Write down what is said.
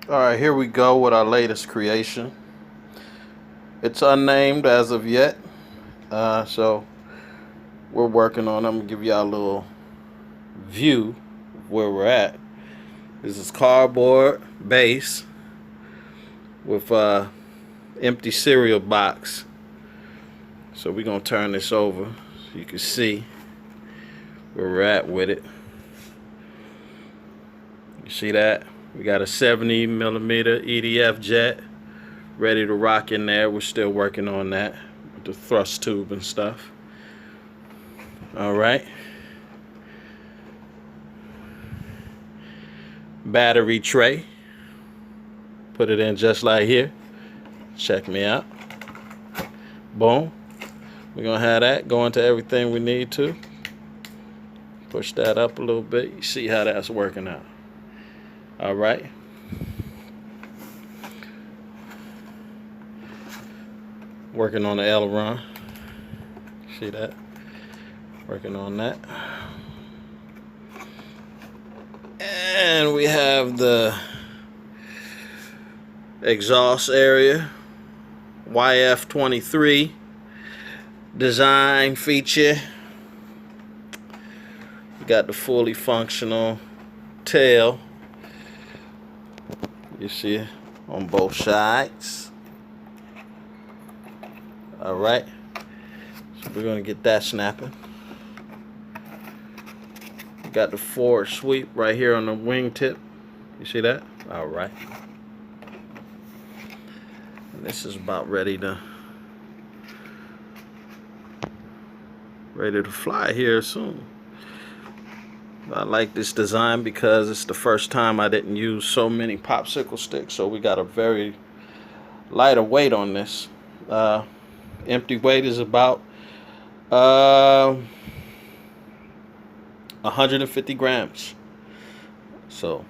Alright, here we go with our latest creation. It's unnamed as of yet, so we're working on it. I'm going to give y'all a little view of where we're at. This is cardboard base with empty cereal box. So we're going to turn this over so you can see where we're at with it. You see that? We got a 70 millimeter EDF jet ready to rock in there. We're still working on that with the thrust tube and stuff. Alright. Battery tray. Put it in just like here. Check me out. Boom. We're going to have that go into everything we need to. Push that up a little bit. You see how that's working out. Alright. Working on the aileron. See that? Working on that. And we have the exhaust area. YF23 design feature. We got the fully functional tail. You see it on both sides. Alright. So we're going to get that snapping. We got the forward sweep right here on the wingtip. You see that? Alright. And this is about ready to fly here soon. I like this design because it's the first time I didn't use so many popsicle sticks, so we got a very lighter weight on this. Empty weight is about 150 grams. So